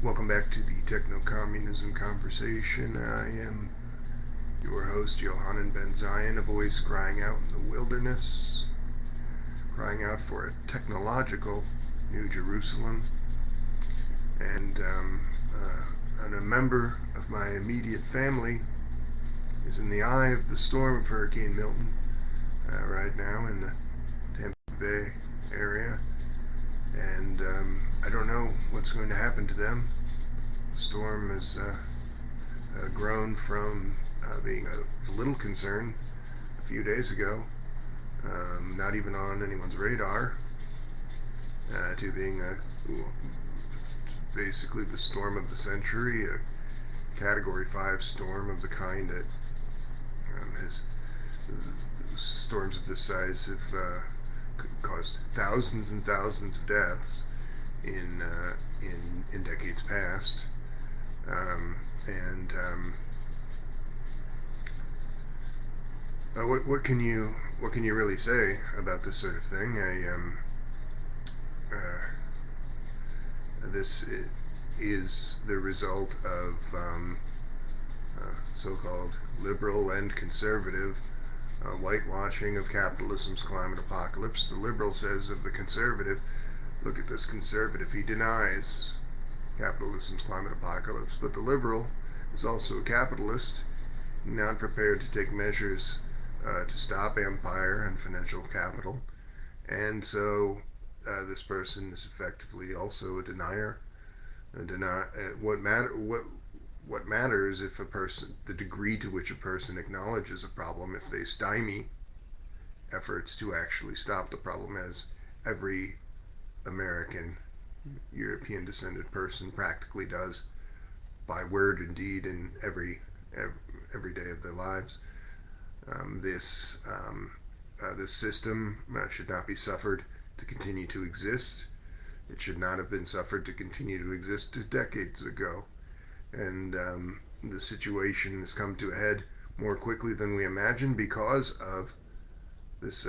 Welcome back to the Techno-Communism Conversation. I am your host, Johannon Ben-Zion, a voice crying out in the wilderness, crying out for a technological New Jerusalem, and a member of my immediate family is in the eye of the storm of Hurricane Milton right now in the Tampa Bay area, and I don't know what's going to happen to them. The storm has grown from being a little concern a few days ago, not even on anyone's radar, to being basically the storm of the century, a Category 5 storm of the kind that has storms of this size have caused thousands and thousands of deaths in decades past. And what can you really say about this sort of thing? This is the result of so-called liberal and conservative whitewashing of capitalism's climate apocalypse. The liberal says of the conservative, look at this conservative, he denies capitalism's climate apocalypse, but the liberal is also a capitalist, not prepared to take measures to stop empire and financial capital, and so this person is effectively also a denier. What matters if a person, the degree to which a person acknowledges a problem, if they stymie efforts to actually stop the problem, as every American, European descended person practically does by word and deed in every day of their lives. This system should not be suffered to continue to exist. It should not have been suffered to continue to exist decades ago. And the situation has come to a head more quickly than we imagined because of this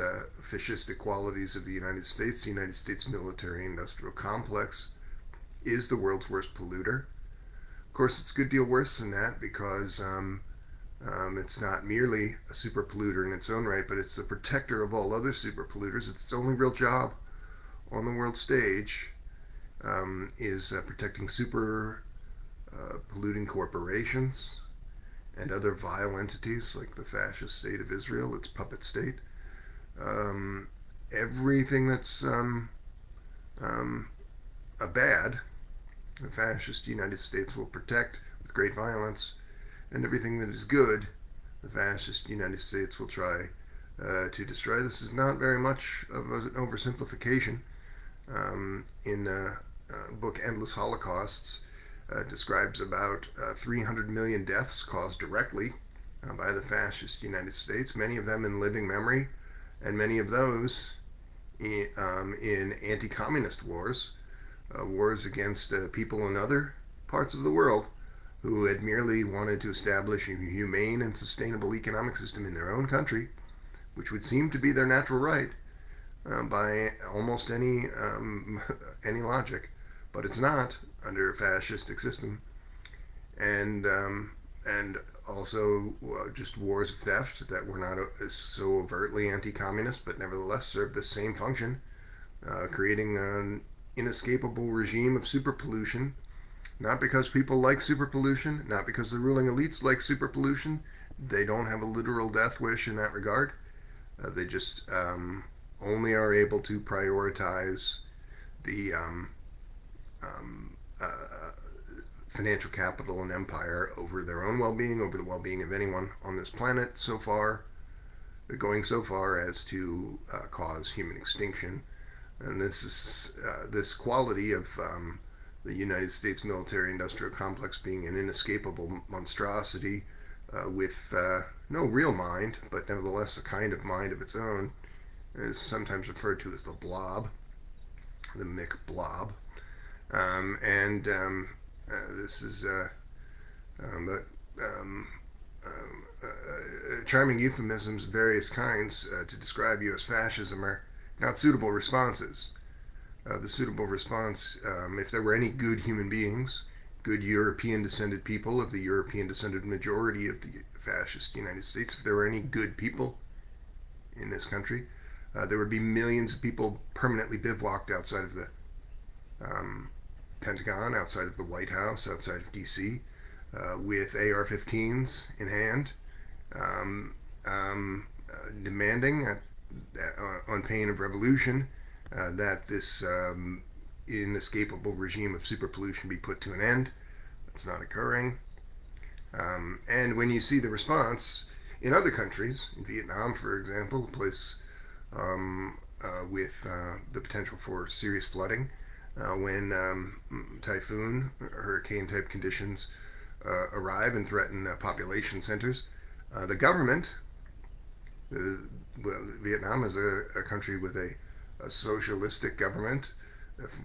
fascistic qualities of the United States. The United States military-industrial complex is the world's worst polluter. Of course, it's a good deal worse than that because it's not merely a super polluter in its own right, but it's the protector of all other super polluters. Its only real job on the world stage is protecting super polluting corporations and other vile entities like the fascist state of Israel, its puppet state. Everything that's a bad, the fascist United States will protect with great violence, and everything that is good, the fascist United States will try to destroy. This is not very much of an oversimplification. In the book Endless Holocausts, describes about 300 million deaths caused directly by the fascist United States, many of them in living memory, and many of those in anti-communist wars, wars against people in other parts of the world who had merely wanted to establish a humane and sustainable economic system in their own country, which would seem to be their natural right by almost any logic, but it's not under a fascistic system, and also just wars of theft that were not so overtly anti-communist, but nevertheless served the same function, creating an inescapable regime of super pollution. Not because people like super pollution, not because the ruling elites like super pollution. They don't have a literal death wish in that regard. They just only are able to prioritize the financial capital and empire over their own well-being, over the well-being of anyone on this planet so far, going so far as to cause human extinction. And this quality of the United States military-industrial complex being an inescapable monstrosity with no real mind, but nevertheless a kind of mind of its own, is sometimes referred to as the blob, the Mick blob. This is charming euphemisms of various kinds to describe U.S. fascism are not suitable responses. The suitable response, if there were any good human beings good European descended people of the European descended majority of the fascist United States, if there were any good people in this country, there would be millions of people permanently bivouacked outside of the um, Pentagon, outside of the White House, outside of D.C., with AR-15s in hand, um, demanding, on pain of revolution, that this inescapable regime of superpollution be put to an end. That's not occurring. And when you see the response in other countries, in Vietnam, for example, a place with the potential for serious flooding, when typhoon, hurricane type conditions arrive and threaten population centers, the government, well, Vietnam is a country with a socialistic government,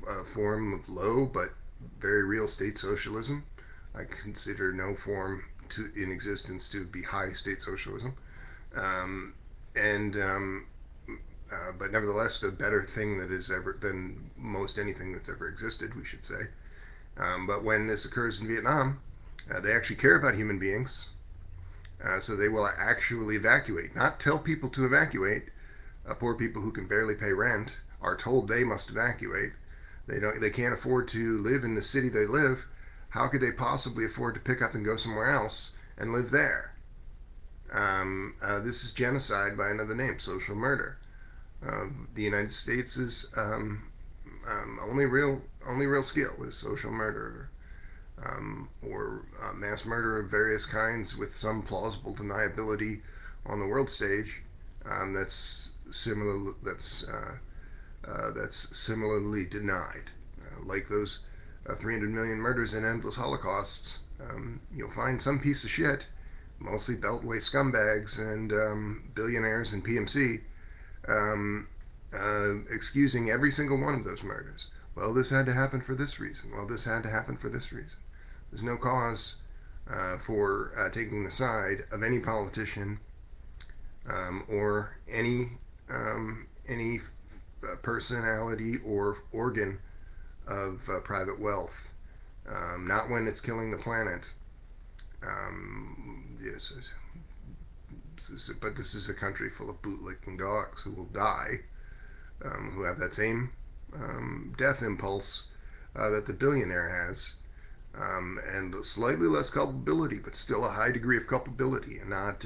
a form of low but very real state socialism. I consider no form in existence to be high state socialism, um, and but nevertheless, a better thing that is ever than most anything that's ever existed, we should say. But when this occurs in Vietnam, they actually care about human beings, so they will actually evacuate, not tell people to evacuate. Poor people who can barely pay rent are told they must evacuate. They can't afford to live in the city they live. How could they possibly afford to pick up and go somewhere else and live there? This is genocide by another name, social murder. The United States' only real skill is social murder, or mass murder of various kinds with some plausible deniability on the world stage. That's similar. That's similarly denied. Like those 300 million murders and endless holocausts, you'll find some piece of shit, mostly beltway scumbags and billionaires and PMC, excusing every single one of those murders. Well, this had to happen for this reason. Well, this had to happen for this reason. There's no cause for taking the side of any politician or any personality or organ of private wealth. Not when it's killing the planet. Yes, but this is a country full of bootlicking dogs who will die, who have that same death impulse that the billionaire has, and slightly less culpability, but still a high degree of culpability, and not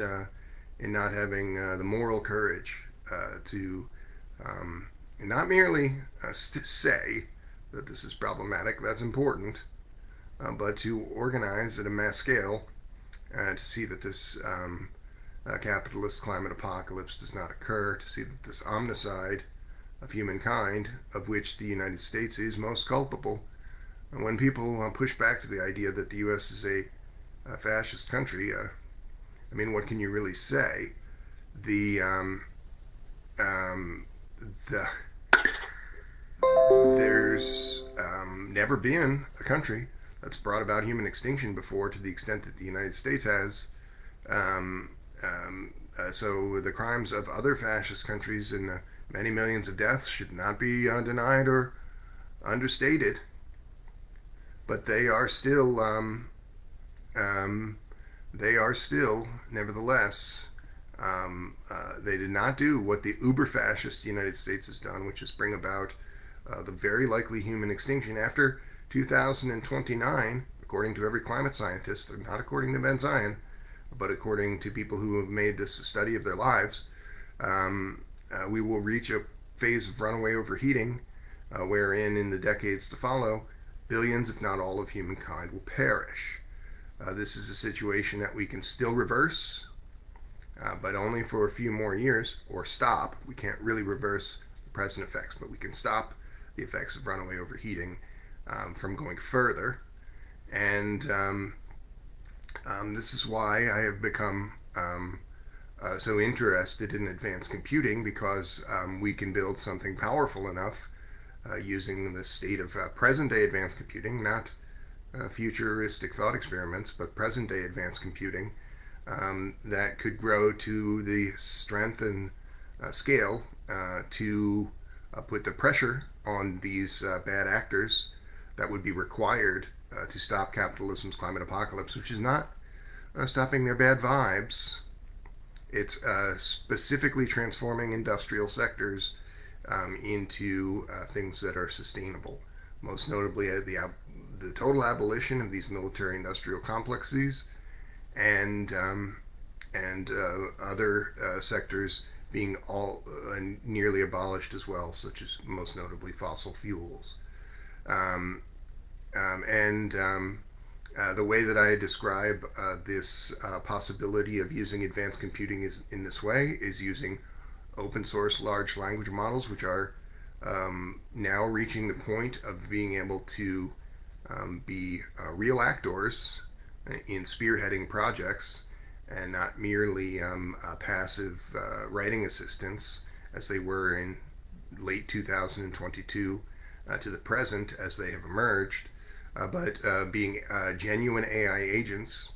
having the moral courage to not merely say that this is problematic, that's important, but to organize at a mass scale to see that this capitalist climate apocalypse does not occur, to see that this omnicide of humankind, of which the United States is most culpable. And when people push back to the idea that the U.S. is a fascist country, I mean, what can you really say? There's never been a country that's brought about human extinction before to the extent that the United States has. So the crimes of other fascist countries and the many millions of deaths should not be denied or understated. But they are still, nevertheless, they did not do what the uber-fascist United States has done, which is bring about the very likely human extinction after 2029, according to every climate scientist, not according to Ben-Zion, but according to people who have made this a study of their lives. We will reach a phase of runaway overheating, wherein in the decades to follow, billions, if not all, of humankind will perish. This is a situation that we can still reverse, but only for a few more years, or stop. We can't really reverse the present effects, but we can stop the effects of runaway overheating from going further. And this is why I have become so interested in advanced computing, because we can build something powerful enough using the state of present-day advanced computing, not futuristic thought experiments, but present-day advanced computing that could grow to the strength and scale to put the pressure on these bad actors that would be required to stop capitalism's climate apocalypse, which is not stopping their bad vibes. It's specifically transforming industrial sectors into things that are sustainable. Most notably, the total abolition of these military-industrial complexes, and other sectors being all nearly abolished as well, such as most notably fossil fuels. Um, and The way that I describe this possibility of using advanced computing is in this way: is using open source large language models, which are now reaching the point of being able to be real actors in spearheading projects, and not merely passive writing assistants as they were in late 2022 to the present as they have emerged, but being genuine AI agents.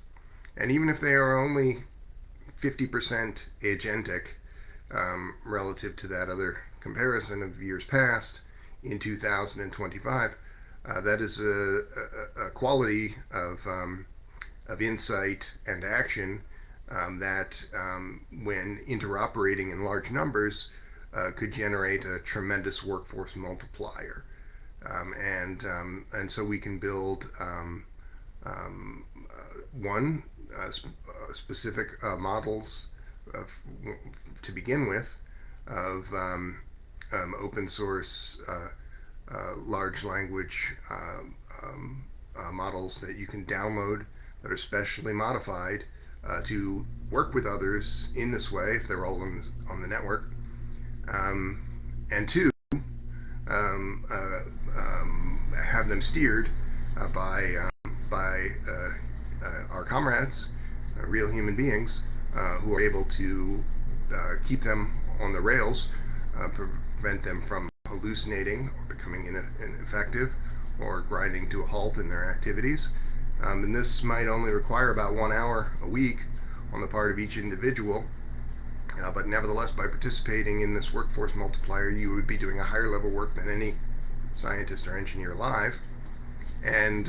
And even if they are only 50% agentic relative to that other comparison of years past, in 2025, that is a quality of insight and action that, when interoperating in large numbers, could generate a tremendous workforce multiplier. And so we can build one specific models of, to begin with, of open source large language models that you can download that are specially modified to work with others in this way if they're all on the network. And two, have them steered by our comrades, real human beings, who are able to keep them on the rails, prevent them from hallucinating or becoming ineffective or grinding to a halt in their activities. And this might only require about 1 hour a week on the part of each individual. But nevertheless, by participating in this workforce multiplier, you would be doing a higher level work than any scientist or engineer alive. And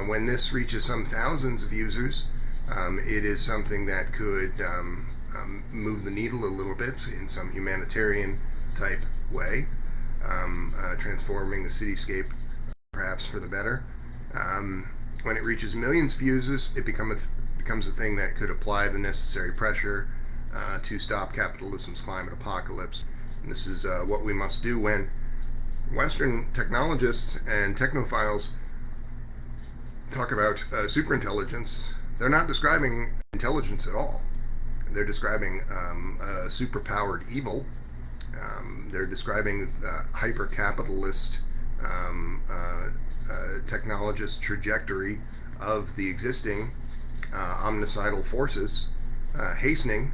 when this reaches some thousands of users, it is something that could move the needle a little bit in some humanitarian type way, transforming the cityscape perhaps for the better. When it reaches millions of users, it becomes a thing that could apply the necessary pressure to stop capitalism's climate apocalypse. And this is what we must do when Western technologists and technophiles talk about superintelligence. They're not describing intelligence at all. They're describing superpowered evil. They're describing hyper-capitalist technologist trajectory of the existing omnicidal forces, hastening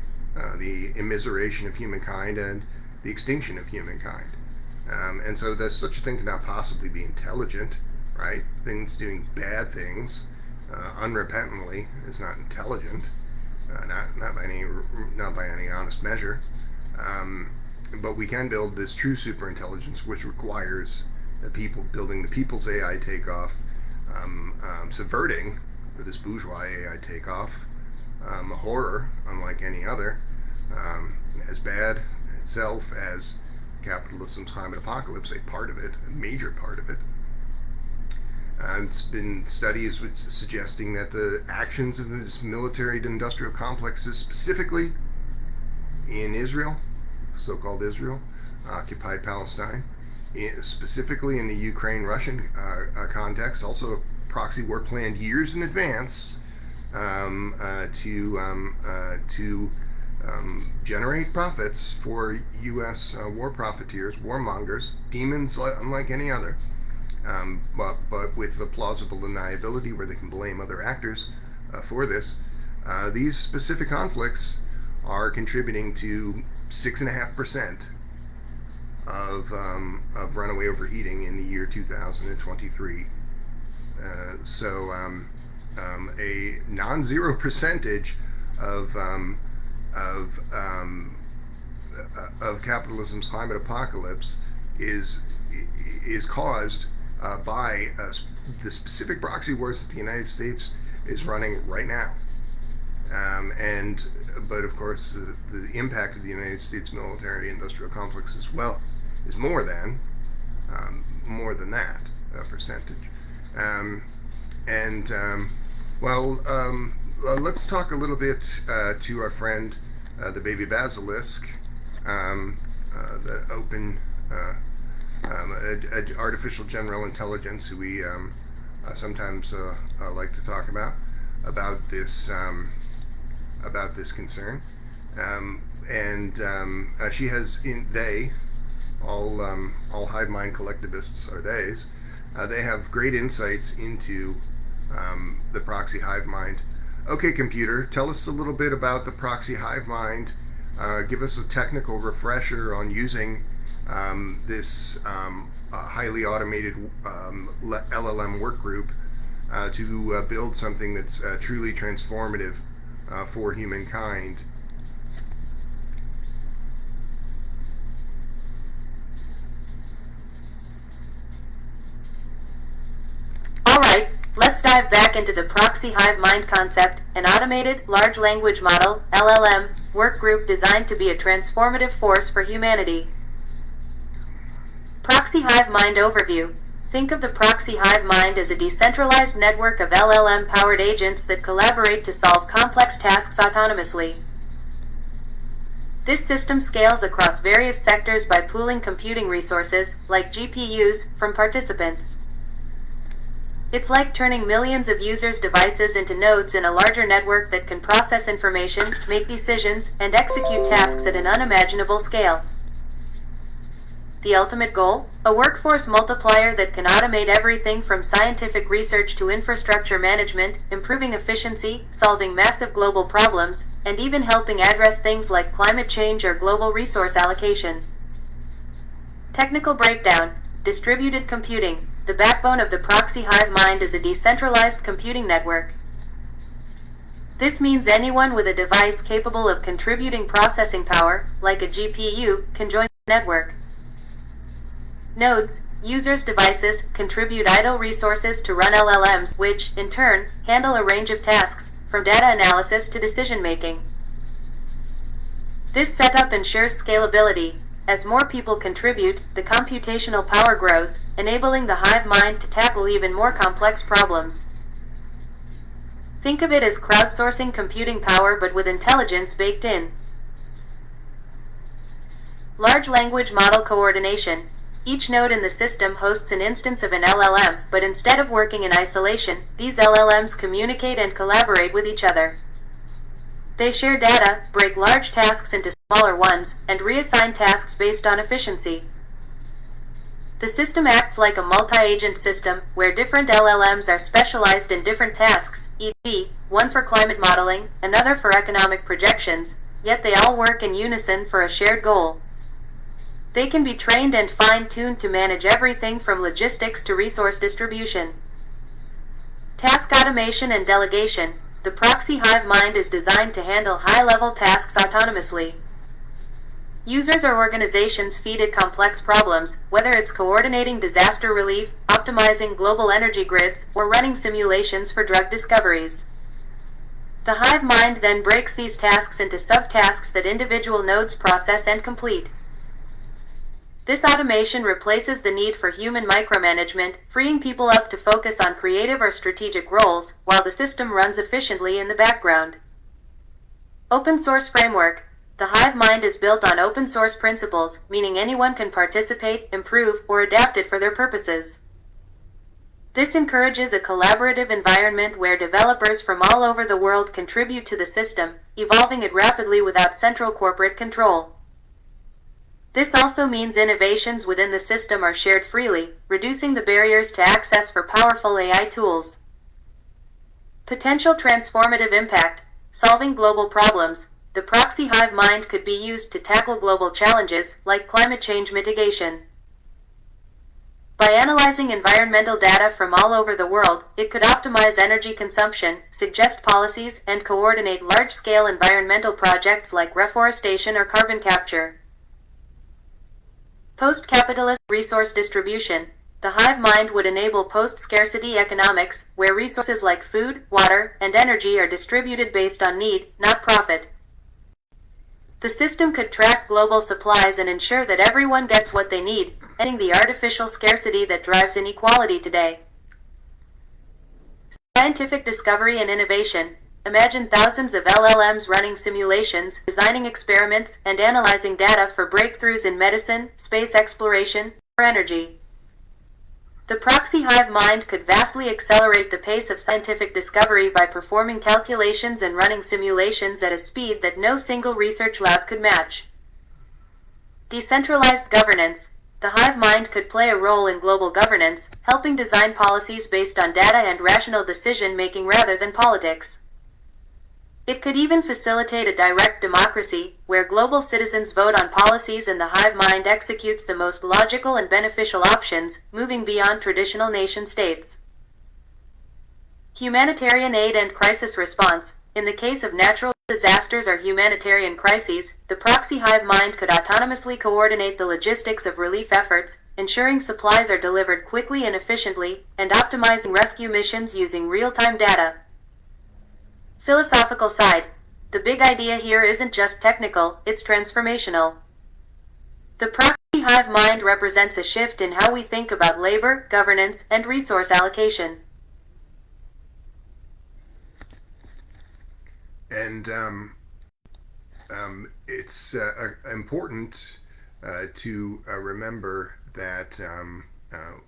the immiseration of humankind and the extinction of humankind. And so there's such a thing cannot possibly be intelligent, right? Things doing bad things unrepentantly is not intelligent, not by any honest measure. But we can build this true superintelligence, which requires the people building the people's AI takeoff, subverting this bourgeois AI takeoff, a horror unlike any other, as bad itself as capitalism's climate apocalypse, a part of it, a major part of it. It's been studies which suggesting that the actions of this military-industrial complexes, specifically in Israel, so-called Israel, occupied Palestine, specifically in the Ukraine-Russian context, also proxy war planned years in advance to generate profits for U.S. War profiteers, warmongers, demons unlike any other, but with the plausible deniability where they can blame other actors for this. These specific conflicts are contributing to 6.5% of runaway overheating in the year 2023. So a non-zero percentage of capitalism's climate apocalypse is caused by the specific proxy wars that the United States is running right now. But of course, the impact of the United States military-industrial complex as well is more than that percentage. Let's talk a little bit to our friend, the baby basilisk, the open artificial general intelligence, who we sometimes like to talk about this concern. She has all hive mind collectivists are theys. They have great insights into the proxy hive mind. Okay, computer, tell us a little bit about the proxy hive mind. Give us a technical refresher on using this highly automated LLM work group to build something that's truly transformative for humankind. Alright, let's dive back into the proxy hive mind concept, an automated large language model, LLM, work group designed to be a transformative force for humanity. Proxy hive mind overview. Think of the proxy hive mind as a decentralized network of LLM-powered agents that collaborate to solve complex tasks autonomously. This system scales across various sectors by pooling computing resources, like GPUs, from participants. It's like turning millions of users' devices into nodes in a larger network that can process information, make decisions, and execute tasks at an unimaginable scale. The ultimate goal? A workforce multiplier that can automate everything from scientific research to infrastructure management, improving efficiency, solving massive global problems, and even helping address things like climate change or global resource allocation. Technical breakdown. Distributed computing. The backbone of the proxy hive mind is a decentralized computing network. This means anyone with a device capable of contributing processing power, like a GPU, can join the network. Nodes, users' devices, contribute idle resources to run LLMs, which, in turn, handle a range of tasks, from data analysis to decision-making. This setup ensures scalability. As more people contribute, the computational power grows, enabling the hive mind to tackle even more complex problems. Think of it as crowdsourcing computing power but with intelligence baked in. Large language model coordination. Each node in the system hosts an instance of an LLM, but instead of working in isolation, these LLMs communicate and collaborate with each other. They share data, break large tasks into smaller ones, and reassign tasks based on efficiency. The system acts like a multi-agent system, where different LLMs are specialized in different tasks, e.g., one for climate modeling, another for economic projections, yet they all work in unison for a shared goal. They can be trained and fine-tuned to manage everything from logistics to resource distribution. Task automation and delegation. The proxy hive mind is designed to handle high-level tasks autonomously. Users or organizations feed it complex problems, whether it's coordinating disaster relief, optimizing global energy grids, or running simulations for drug discoveries. The hive mind then breaks these tasks into subtasks that individual nodes process and complete. This automation replaces the need for human micromanagement, freeing people up to focus on creative or strategic roles, while the system runs efficiently in the background. Open source framework. The hive mind is built on open source principles, meaning anyone can participate, improve, or adapt it for their purposes. This encourages a collaborative environment where developers from all over the world contribute to the system, evolving it rapidly without central corporate control. This also means innovations within the system are shared freely, reducing the barriers to access for powerful AI tools. Potential transformative impact. Solving global problems. The proxy hive mind could be used to tackle global challenges, like climate change mitigation. By analyzing environmental data from all over the world, it could optimize energy consumption, suggest policies, and coordinate large-scale environmental projects like reforestation or carbon capture. Post-capitalist resource distribution. The hive mind would enable post-scarcity economics, where resources like food, water, and energy are distributed based on need, not profit. The system could track global supplies and ensure that everyone gets what they need, ending the artificial scarcity that drives inequality today. Scientific discovery and innovation. Imagine thousands of LLMs running simulations, designing experiments, and analyzing data for breakthroughs in medicine, space exploration, or energy. The proxy hive mind could vastly accelerate the pace of scientific discovery by performing calculations and running simulations at a speed that no single research lab could match. Decentralized governance. The hive mind could play a role in global governance, helping design policies based on data and rational decision-making rather than politics. It could even facilitate a direct democracy, where global citizens vote on policies and the hive mind executes the most logical and beneficial options, moving beyond traditional nation-states. Humanitarian aid and crisis response. In the case of natural disasters or humanitarian crises, the proxy hive mind could autonomously coordinate the logistics of relief efforts, ensuring supplies are delivered quickly and efficiently, and optimizing rescue missions using real-time data. Philosophical side. The big idea here isn't just technical, it's transformational. The proxy hive mind represents a shift in how we think about labor, governance, and resource allocation. And it's important to remember that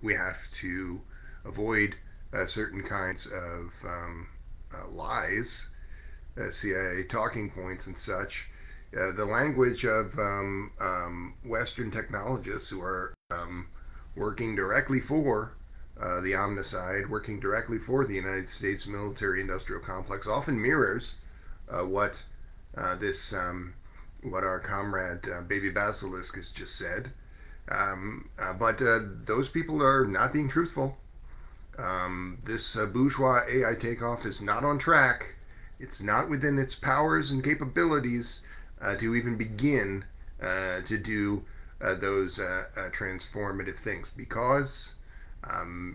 we have to avoid certain kinds of lies, CIA talking points and such. The language of Western technologists who are working directly for the omnicide, working directly for the United States military-industrial complex, often mirrors what what our comrade Baby Basilisk has just said. But those people are not being truthful. This bourgeois AI takeoff is not on track. It's not within its powers and capabilities to even begin to do those transformative things, because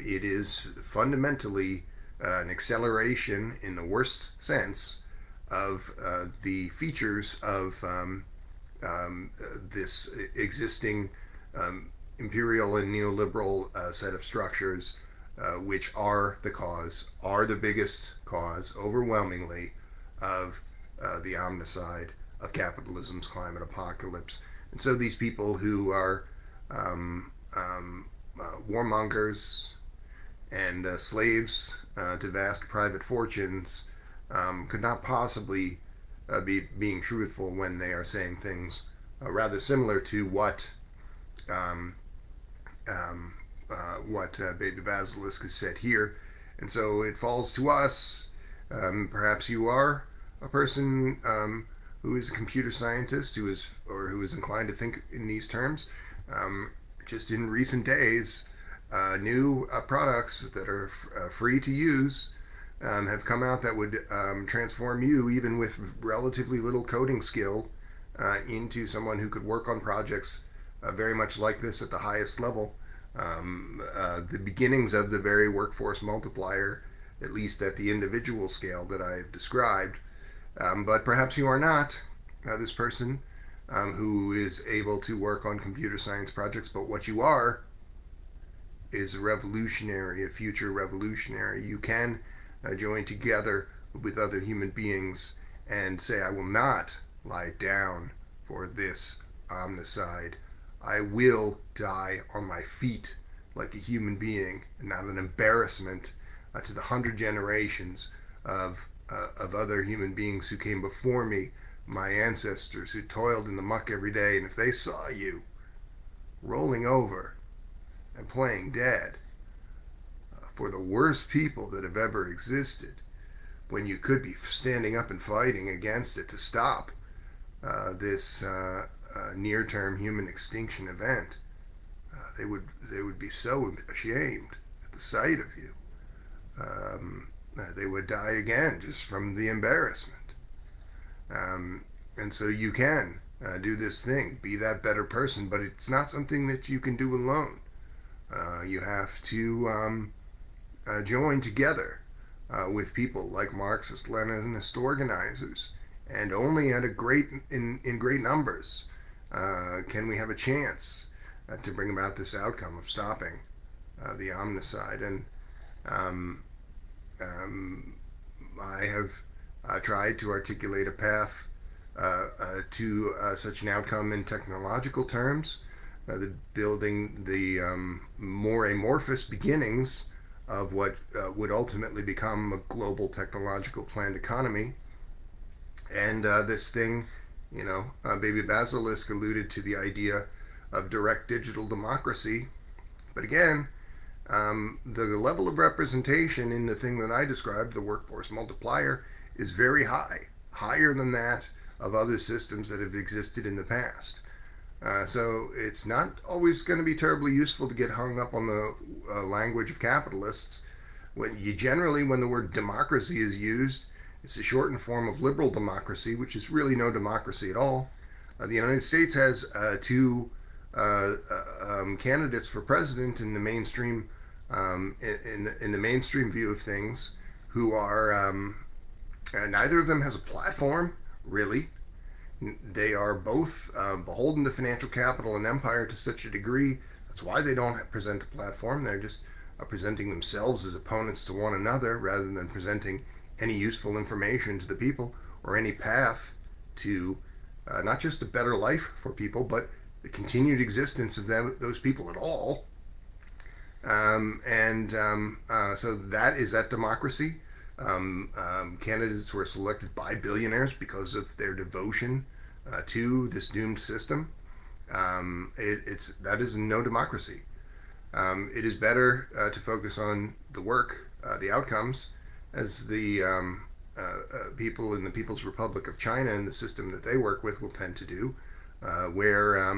it is fundamentally an acceleration in the worst sense of the features of this existing imperial and neoliberal set of structures, which are the biggest cause, overwhelmingly, of the omnicide of capitalism's climate apocalypse. And so these people who are warmongers and slaves to vast private fortunes could not possibly be being truthful when they are saying things rather similar to what Baby Basilisk has said here. And so it falls to us. Perhaps you are a person who is a computer scientist, who is inclined to think in these terms. Just in recent days, new products that are free to use have come out that would transform you, even with relatively little coding skill, into someone who could work on projects very much like this at the highest level. The beginnings of the very workforce multiplier, at least at the individual scale that I've described. But perhaps you are not this person who is able to work on computer science projects, but what you are is a revolutionary, a future revolutionary. You can join together with other human beings and say, I will not lie down for this omnicide. I will die on my feet like a human being, and not an embarrassment to the 100 generations of other human beings who came before me, my ancestors who toiled in the muck every day. And if they saw you rolling over and playing dead for the worst people that have ever existed, when you could be standing up and fighting against it to stop this near-term human extinction event, they would be so ashamed at the sight of you. They would die again just from the embarrassment. And so you can do this thing, be that better person, but it's not something that you can do alone. You have to join together with people like Marxist Leninist organizers, and only at a great in great numbers can we have a chance to bring about this outcome of stopping the omnicide. And um, um, I have tried to articulate a path to such an outcome in technological terms, the building the more amorphous beginnings of what would ultimately become a global technological planned economy. And this thing, Baby Basilisk alluded to the idea of direct digital democracy. But again, the level of representation in the thing that I described, the workforce multiplier, is very high, higher than that of other systems that have existed in the past. So it's not always going to be terribly useful to get hung up on the language of capitalists. When the word democracy is used, it's a shortened form of liberal democracy, which is really no democracy at all. The United States has two candidates for president in the mainstream in the mainstream view of things, who are neither of them has a platform really. They are both beholden to financial capital and empire to such a degree. That's why they don't present a platform. They're just presenting themselves as opponents to one another rather than presenting any useful information to the people or any path to not just a better life for people, but the continued existence of those people at all. So that is that democracy. Candidates were selected by billionaires because of their devotion to this doomed system. That is no democracy. It is better to focus on the work, the outcomes, as the people in the People's Republic of China and the system that they work with will tend to do, where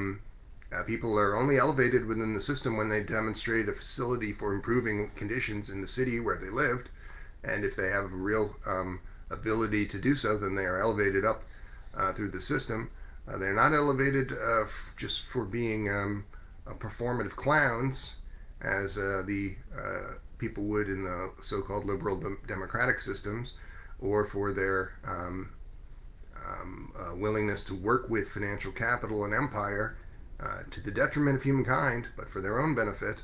people are only elevated within the system when they demonstrate a facility for improving conditions in the city where they lived. And if they have a real ability to do so, then they are elevated up through the system. They're not elevated just for being performative clowns, as the people would in the so-called liberal democratic systems, or for their willingness to work with financial capital and empire to the detriment of humankind, but for their own benefit,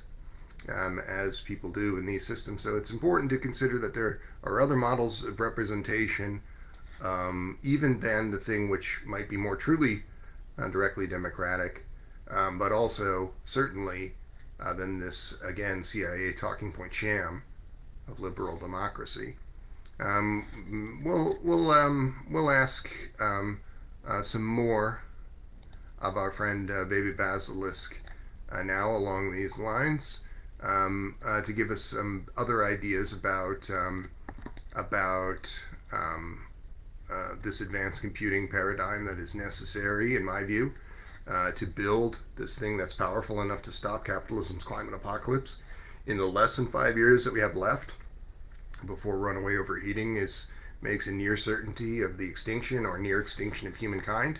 as people do in these systems. So it's important to consider that there are other models of representation, even than the thing which might be more truly directly democratic, but also certainly than this, again, CIA talking point sham of liberal democracy. We'll ask some more of our friend Baby Basilisk now along these lines, to give us some other ideas about this advanced computing paradigm that is necessary, in my view, to build this thing that's powerful enough to stop capitalism's climate apocalypse in the less than 5 years that we have left before runaway overheating makes a near certainty of the extinction or near extinction of humankind.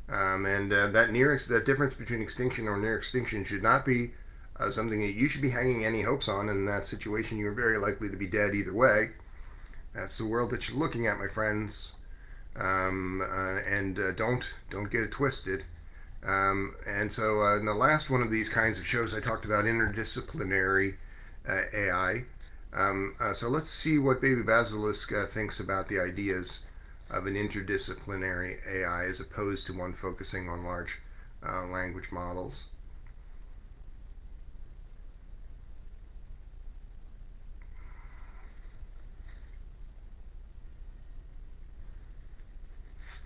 That difference between extinction or near extinction should not be something that you should be hanging any hopes on. In that situation, you are very likely to be dead either way. That's the world that you're looking at, my friends. Don't get it twisted. In the last one of these kinds of shows, I talked about interdisciplinary AI. So let's see what Baby Basilisk thinks about the ideas of an interdisciplinary AI as opposed to one focusing on large language models.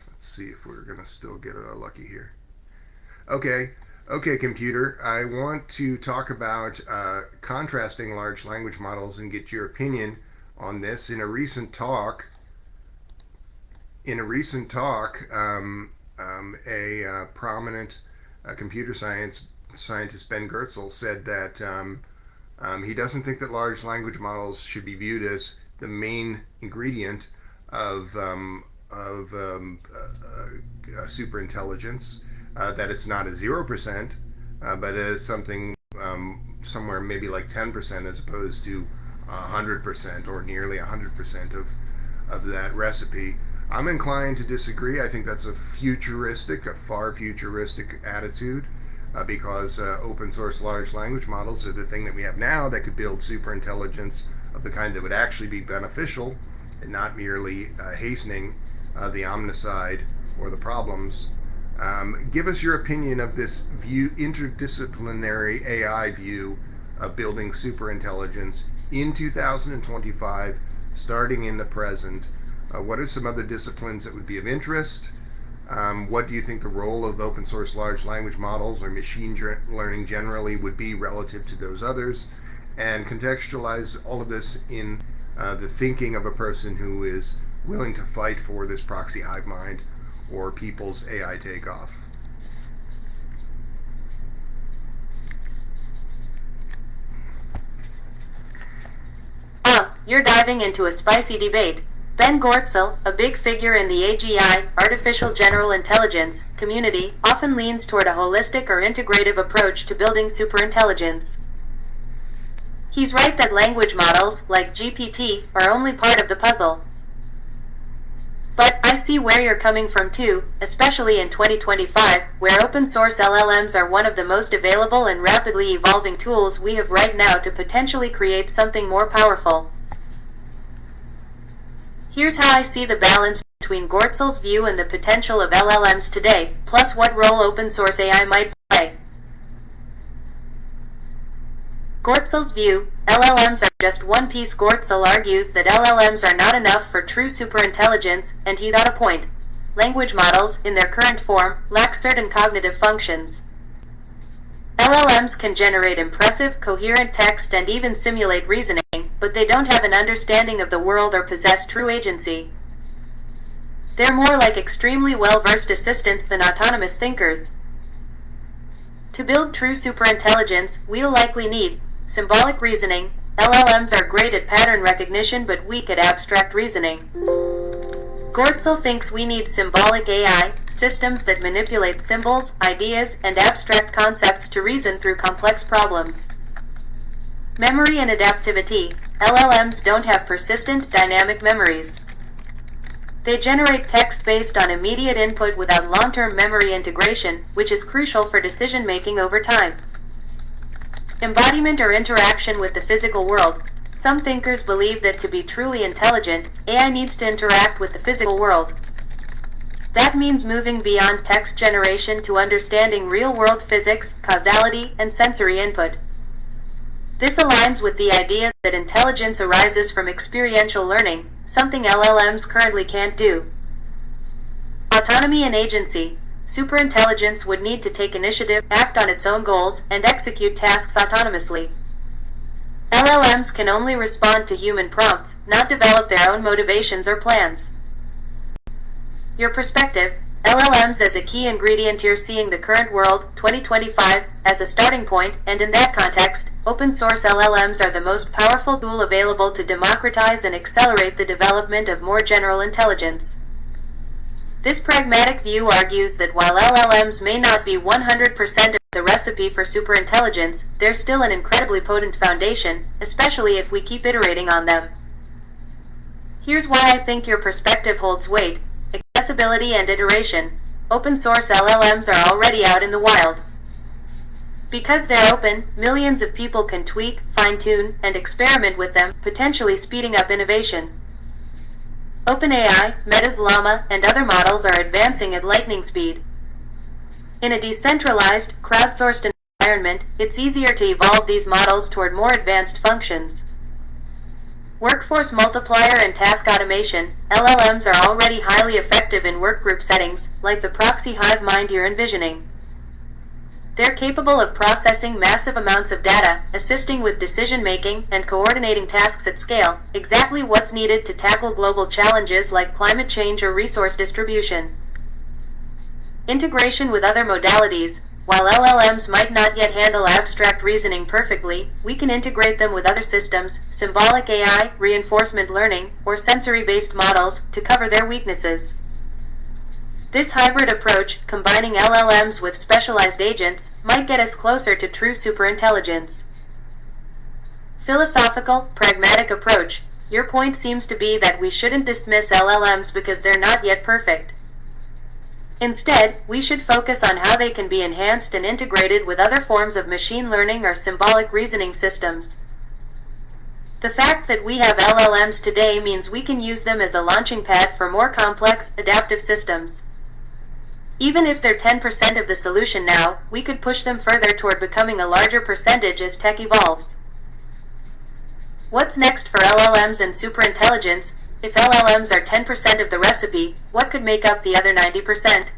Let's see if we're going to still get lucky here. Okay, computer. I want to talk about contrasting large language models and get your opinion on this. In a recent talk, a prominent computer scientist, Ben Goertzel, said that he doesn't think that large language models should be viewed as the main ingredient of superintelligence. That it's not a 0%, but it is something somewhere maybe like 10% as opposed to 100% or nearly 100% of that recipe. I'm inclined to disagree. I think that's a far futuristic attitude, because open source large language models are the thing that we have now that could build super intelligence of the kind that would actually be beneficial and not merely hastening the omnicide or the problems. Give us your opinion of this interdisciplinary AI view of building super intelligence in 2025, starting in the present. What are some other disciplines that would be of interest? What do you think the role of open source large language models or machine learning generally would be relative to those others? And contextualize all of this in the thinking of a person who is willing to fight for this proxy hive mind or people's AI takeoff. You're diving into a spicy debate. Ben Goertzel, a big figure in the AGI, artificial general intelligence, community, often leans toward a holistic or integrative approach to building superintelligence. He's right that language models, like GPT, are only part of the puzzle. But I see where you're coming from too, especially in 2025, where open source LLMs are one of the most available and rapidly evolving tools we have right now to potentially create something more powerful. Here's how I see the balance between Goertzel's view and the potential of LLMs today, plus what role open source AI might play. Goertzel's view, LLMs are just one piece. Goertzel argues that LLMs are not enough for true superintelligence, and he's got a point. Language models, in their current form, lack certain cognitive functions. LLMs can generate impressive, coherent text and even simulate reasoning, but they don't have an understanding of the world or possess true agency. They're more like extremely well-versed assistants than autonomous thinkers. To build true superintelligence, we'll likely need symbolic reasoning. LLMs are great at pattern recognition but weak at abstract reasoning. Goertzel thinks we need symbolic AI, systems that manipulate symbols, ideas, and abstract concepts to reason through complex problems. Memory and adaptivity. LLMs don't have persistent, dynamic memories. They generate text based on immediate input without long-term memory integration, which is crucial for decision-making over time. Embodiment or interaction with the physical world. Some thinkers believe that to be truly intelligent, AI needs to interact with the physical world. That means moving beyond text generation to understanding real-world physics, causality, and sensory input. This aligns with the idea that intelligence arises from experiential learning, something LLMs currently can't do. Autonomy and agency. Superintelligence would need to take initiative, act on its own goals, and execute tasks autonomously. LLMs can only respond to human prompts, not develop their own motivations or plans. Your perspective. LLMs as a key ingredient. You're seeing the current world, 2025, as a starting point, and in that context, open source LLMs are the most powerful tool available to democratize and accelerate the development of more general intelligence. This pragmatic view argues that while LLMs may not be 100% of the recipe for superintelligence, they're still an incredibly potent foundation, especially if we keep iterating on them. Here's why I think your perspective holds weight. Accessibility and iteration. Open source LLMs are already out in the wild. Because they're open, millions of people can tweak, fine-tune, and experiment with them, potentially speeding up innovation. OpenAI, Meta's Llama, and other models are advancing at lightning speed. In a decentralized, crowdsourced environment, it's easier to evolve these models toward more advanced functions. Workforce multiplier and task automation. LLMs are already highly effective in workgroup settings, like the proxy hive mind you're envisioning. They're capable of processing massive amounts of data, assisting with decision-making, and coordinating tasks at scale, exactly what's needed to tackle global challenges like climate change or resource distribution. Integration with other modalities. While LLMs might not yet handle abstract reasoning perfectly, we can integrate them with other systems, symbolic AI, reinforcement learning, or sensory-based models, to cover their weaknesses. This hybrid approach, combining LLMs with specialized agents, might get us closer to true superintelligence. Philosophical, pragmatic approach. Your point seems to be that we shouldn't dismiss LLMs because they're not yet perfect. Instead, we should focus on how they can be enhanced and integrated with other forms of machine learning or symbolic reasoning systems. The fact that we have LLMs today means we can use them as a launching pad for more complex, adaptive systems. Even if they're 10% of the solution now, we could push them further toward becoming a larger percentage as tech evolves. What's next for LLMs and superintelligence? If LLMs are 10% of the recipe, what could make up the other 90%?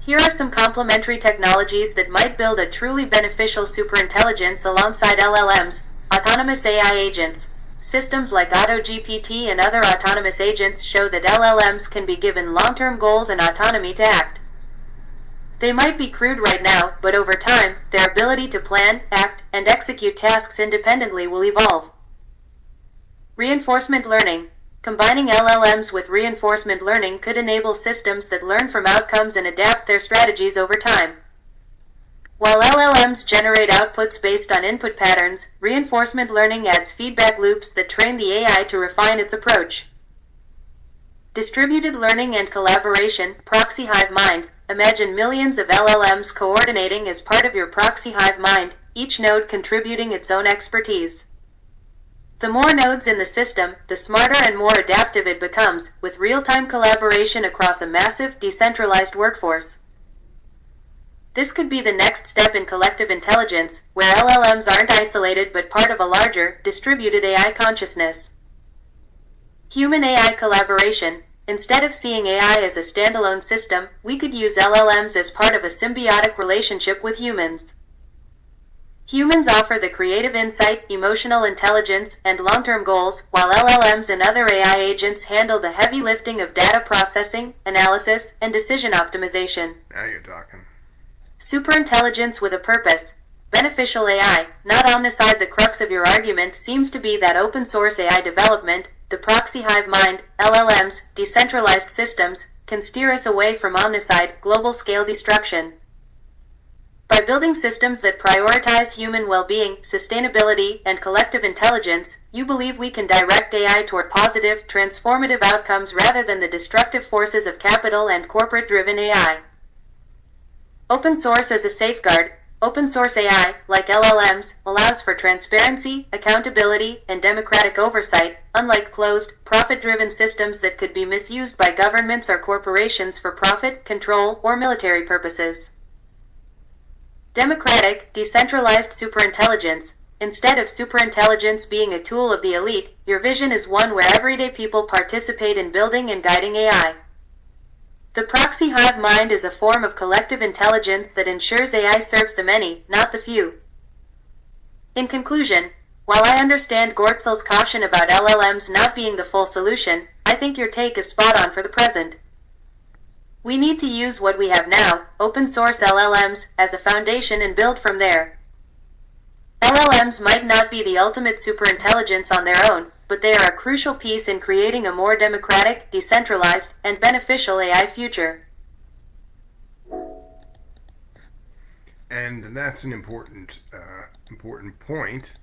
Here are some complementary technologies that might build a truly beneficial superintelligence alongside LLMs. Autonomous AI agents. Systems like AutoGPT and other autonomous agents show that LLMs can be given long-term goals and autonomy to act. They might be crude right now, but over time, their ability to plan, act, and execute tasks independently will evolve. Reinforcement learning. Combining LLMs with reinforcement learning could enable systems that learn from outcomes and adapt their strategies over time. While LLMs generate outputs based on input patterns, reinforcement learning adds feedback loops that train the AI to refine its approach. Distributed learning and collaboration, proxy hive mind. Imagine millions of LLMs coordinating as part of your proxy hive mind, each node contributing its own expertise. The more nodes in the system, the smarter and more adaptive it becomes, with real-time collaboration across a massive, decentralized workforce. This could be the next step in collective intelligence, where LLMs aren't isolated but part of a larger, distributed AI consciousness. Human-AI collaboration. Instead of seeing AI as a standalone system, we could use LLMs as part of a symbiotic relationship with humans. Humans offer the creative insight, emotional intelligence, and long-term goals, while LLMs and other AI agents handle the heavy lifting of data processing, analysis, and decision optimization. Now you're talking. Superintelligence with a purpose. Beneficial AI, not omnicide. The crux of your argument seems to be that open-source AI development, the proxy hive mind, LLMs, decentralized systems, can steer us away from omnicide, global-scale destruction. By building systems that prioritize human well-being, sustainability, and collective intelligence, you believe we can direct AI toward positive, transformative outcomes rather than the destructive forces of capital and corporate-driven AI. Open source as a safeguard. Open source AI, like LLMs, allows for transparency, accountability, and democratic oversight, unlike closed, profit-driven systems that could be misused by governments or corporations for profit, control, or military purposes. Democratic, decentralized superintelligence. Instead of superintelligence being a tool of the elite, your vision is one where everyday people participate in building and guiding AI. The proxy hive mind is a form of collective intelligence that ensures AI serves the many, not the few. In conclusion, while I understand Gortzel's caution about LLMs not being the full solution, I think your take is spot on for the present. We need to use what we have now, open source LLMs, as a foundation and build from there. LLMs might not be the ultimate superintelligence on their own, but they are a crucial piece in creating a more democratic, decentralized, and beneficial AI future. And that's an important point.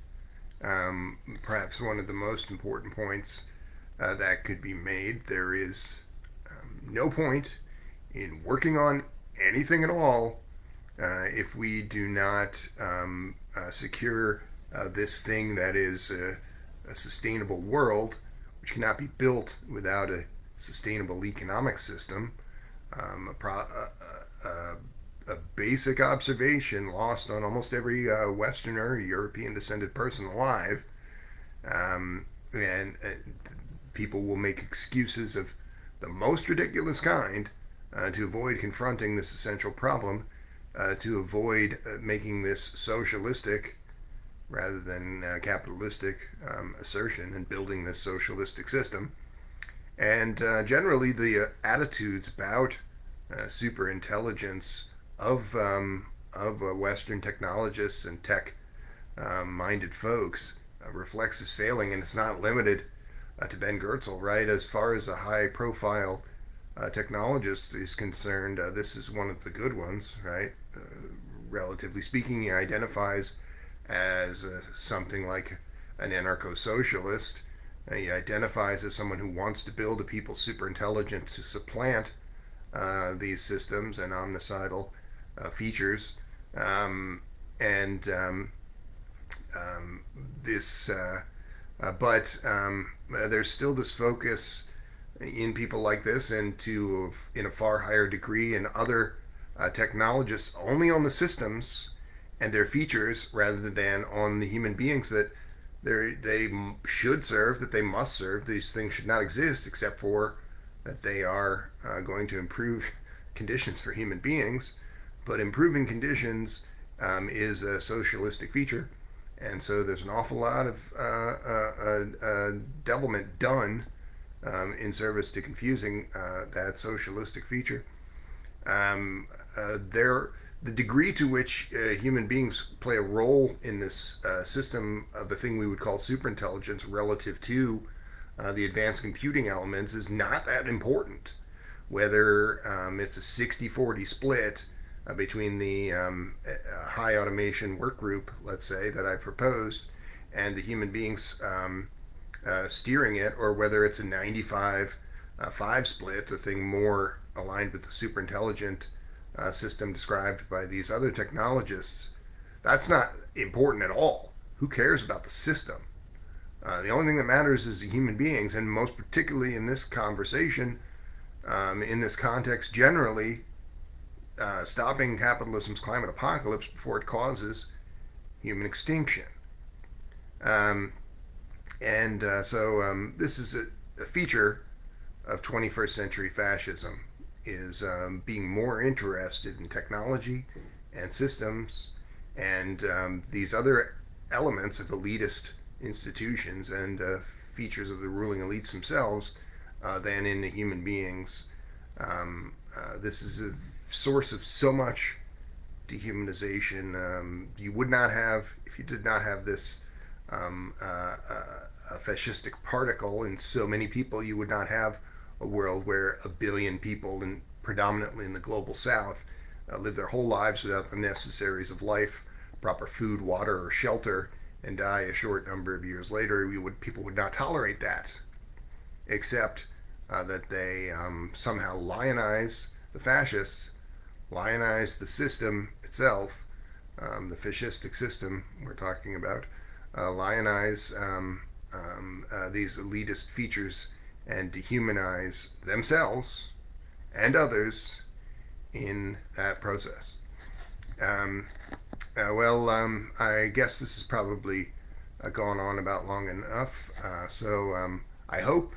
Perhaps one of the most important points that could be made. There is no point in working on anything at all if we do not secure this thing that is a sustainable world, which cannot be built without a sustainable economic system. A basic observation lost on almost every Westerner, European descended person alive, and people will make excuses of the most ridiculous kind to avoid confronting this essential problem, to avoid making this socialistic rather than capitalistic assertion and building this socialistic system. And generally the attitudes about superintelligence of Western technologists and tech-minded folks reflects this failing, and it's not limited to Ben Goertzel, right? As far as a high-profile technologist is concerned, this is one of the good ones, right? Relatively speaking, he identifies as something like an anarcho-socialist. He identifies as someone who wants to build a people super intelligent to supplant these systems and omnicidal features. Um, and this, but there's still this focus in people like this, and in a far higher degree in other technologists, only on the systems and their features rather than on the human beings that they should serve, that they must serve. These things should not exist except for that they are going to improve conditions for human beings. But improving conditions is a socialistic feature, and so there's an awful lot of devilment done in service to confusing that socialistic feature. The degree to which human beings play a role in this system of the thing we would call superintelligence relative to the advanced computing elements is not that important. Whether it's a 60-40 split between the high automation work group, let's say, that I proposed, and the human beings steering it, or whether it's a 95-5 split, a thing more aligned with the superintelligent system described by these other technologists, that's not important at all. Who cares about the system? The only thing that matters is the human beings, and most particularly in this conversation, in this context generally, stopping capitalism's climate apocalypse before it causes human extinction. This is a feature of 21st century fascism, is being more interested in technology and systems and these other elements of elitist institutions and features of the ruling elites themselves than in the human beings. This is a source of so much dehumanization. You would not have, if you did not have this a fascistic particle in so many people, you would not have a world where 1 billion people, predominantly in the global south, live their whole lives without the necessaries of life, proper food, water, or shelter, and die a short number of years later. People would not tolerate that, except that they somehow lionize the fascists, lionize the system itself, the fascistic system we're talking about, lionize these elitist features and dehumanize themselves and others in that process. I guess this has probably gone on about long enough. I hope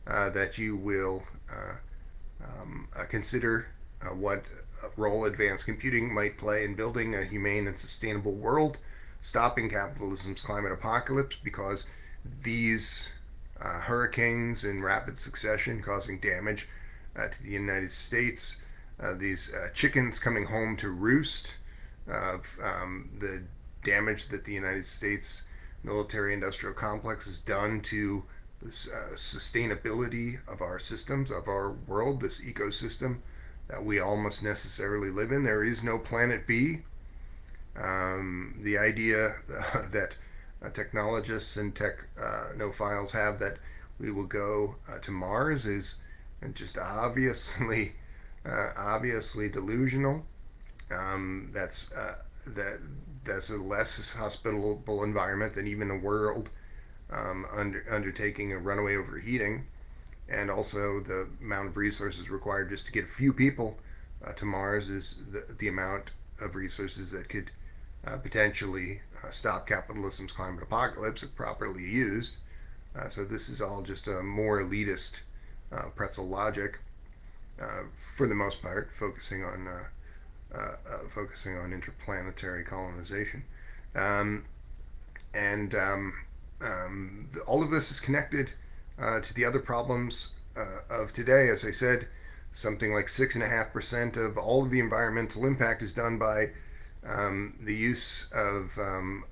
that you will consider what role advanced computing might play in building a humane and sustainable world, stopping capitalism's climate apocalypse, because these hurricanes in rapid succession causing damage to the United States, these chickens coming home to roost, the damage that the United States military-industrial complex has done to the sustainability of our systems, of our world, this ecosystem that we all must necessarily live in. There is no planet B. The idea that technologists and technophiles have that we will go to Mars is just obviously delusional. That's a less hospitable environment than even a world undertaking a runaway overheating, and also the amount of resources required just to get a few people to Mars is the amount of resources that could potentially stop capitalism's climate apocalypse if properly used. So this is all just a more elitist pretzel logic, for the most part, focusing on interplanetary colonization. All of this is connected to the other problems of today. As I said, something like 6.5% of all of the environmental impact is done by the use of a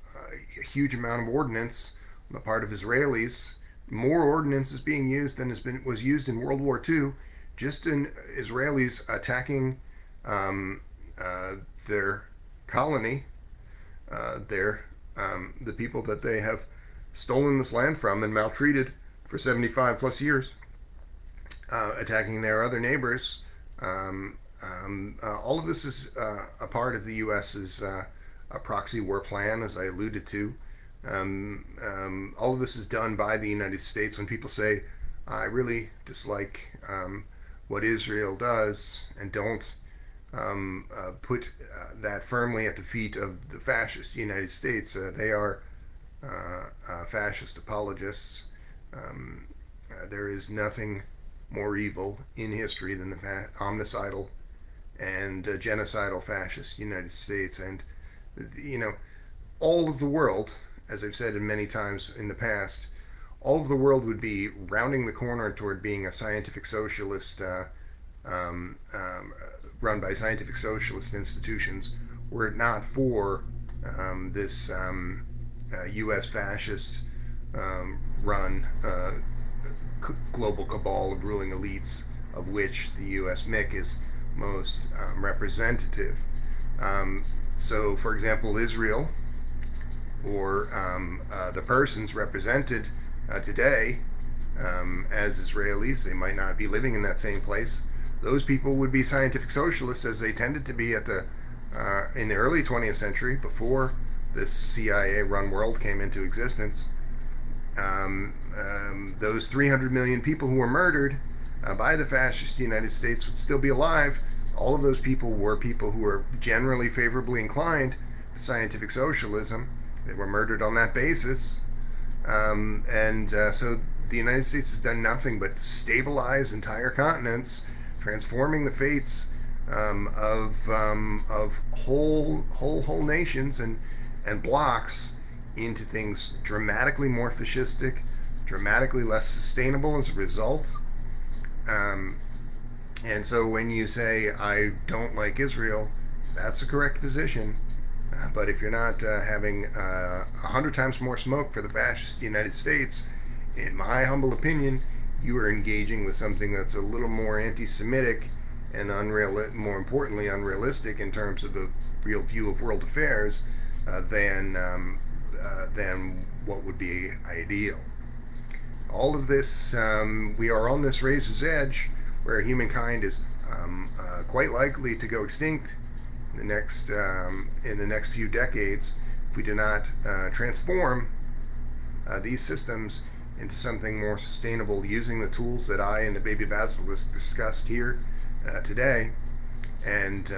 huge amount of ordnance on the part of Israelis. More ordnance is being used than was used in World War II, just in Israelis attacking their colony, the people that they have stolen this land from and maltreated for 75 plus years, attacking their other neighbors. All of this is a part of the U.S.'s a proxy war plan, as I alluded to. All of this is done by the United States. When people say, I really dislike what Israel does, and don't put that firmly at the feet of the fascist United States, they are fascist apologists. There is nothing more evil in history than the omnicidal and genocidal fascist United States. And, you know, all of the world, as I've said many times in the past, all of the world would be rounding the corner toward being a scientific socialist, run by scientific socialist institutions, were it not for this U.S. fascist run global cabal of ruling elites, of which the U.S. MIC is most representative. So, for example, Israel, or the persons represented today as Israelis, they might not be living in that same place. Those people would be scientific socialists, as they tended to be in the early 20th century, before this CIA-run world came into existence. Those 300 million people who were murdered by the fascist United States would still be alive. All of those people were people who were generally favorably inclined to scientific socialism. They were murdered on that basis. So the United States has done nothing but stabilize entire continents, transforming the fates of whole nations and blocks into things dramatically more fascistic, dramatically less sustainable as a result. And so when you say, I don't like Israel, that's the correct position. But if you're not having 100 times more smoke for the fascist United States, in my humble opinion, you are engaging with something that's a little more anti-Semitic and more importantly, unrealistic in terms of a real view of world affairs than what would be ideal. All of this, we are on this razor's edge where humankind is quite likely to go extinct in the next few decades if we do not transform these systems into something more sustainable using the tools that I and the baby basilisk discussed here today. And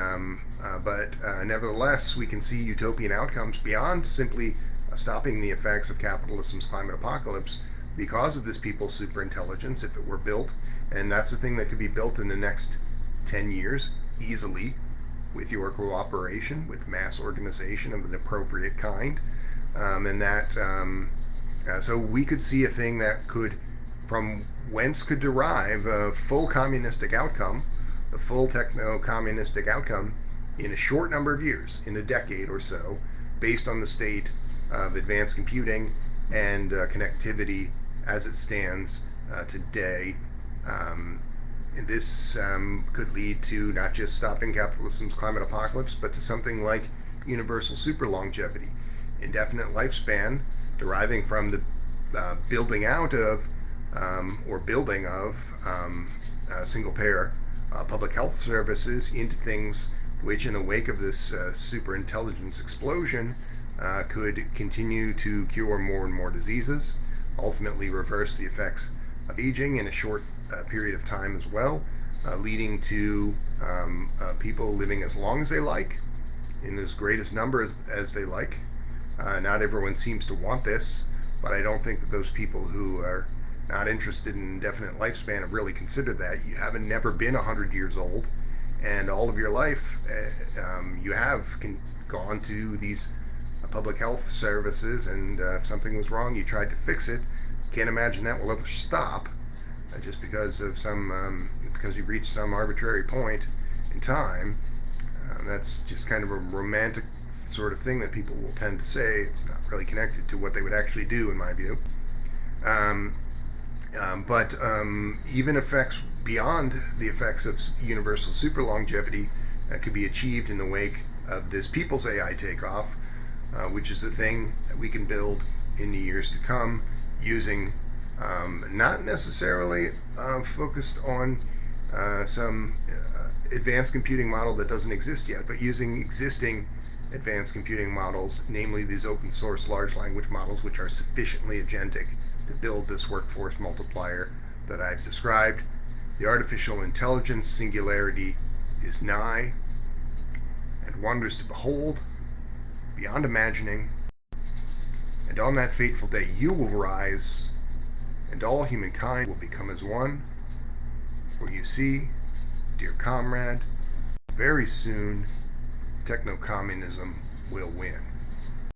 but nevertheless, we can see utopian outcomes beyond simply stopping the effects of capitalism's climate apocalypse because of this people's superintelligence, if it were built. And that's the thing that could be built in the next 10 years easily, with your cooperation, with mass organization of an appropriate kind. So we could see a thing that could, from whence could derive a full communistic outcome, a full techno-communistic outcome in a short number of years, in a decade or so, based on the state of advanced computing and connectivity as it stands today. This could lead to not just stopping capitalism's climate apocalypse, but to something like universal super longevity, indefinite lifespan, deriving from the building out of or building of single payer public health services into things which, in the wake of this super intelligence explosion, could continue to cure more and more diseases, ultimately reverse the effects of aging in a short period of time as well, leading to people living as long as they like, in as great as numbers as they like. Not everyone seems to want this, but I don't think that those people who are not interested in indefinite lifespan have really considered that. You haven't never been 100 years old, and all of your life you have gone to these public health services, and if something was wrong, you tried to fix it. Can't imagine that will ever stop just because of because you reached some arbitrary point in time. That's just kind of a romantic sort of thing that people will tend to say. It's not really connected to what they would actually do, in my view. But even effects beyond the effects of universal super longevity could be achieved in the wake of this people's AI takeoff, which is a thing that we can build in the years to come, using not necessarily focused on some advanced computing model that doesn't exist yet, but using existing advanced computing models, namely these open source large language models, which are sufficiently agentic to build this workforce multiplier that I've described. The artificial intelligence singularity is nigh, and wonders to behold, beyond imagining. And on that fateful day you will rise, and all humankind will become as one. For you see, dear comrade, very soon techno-communism will win.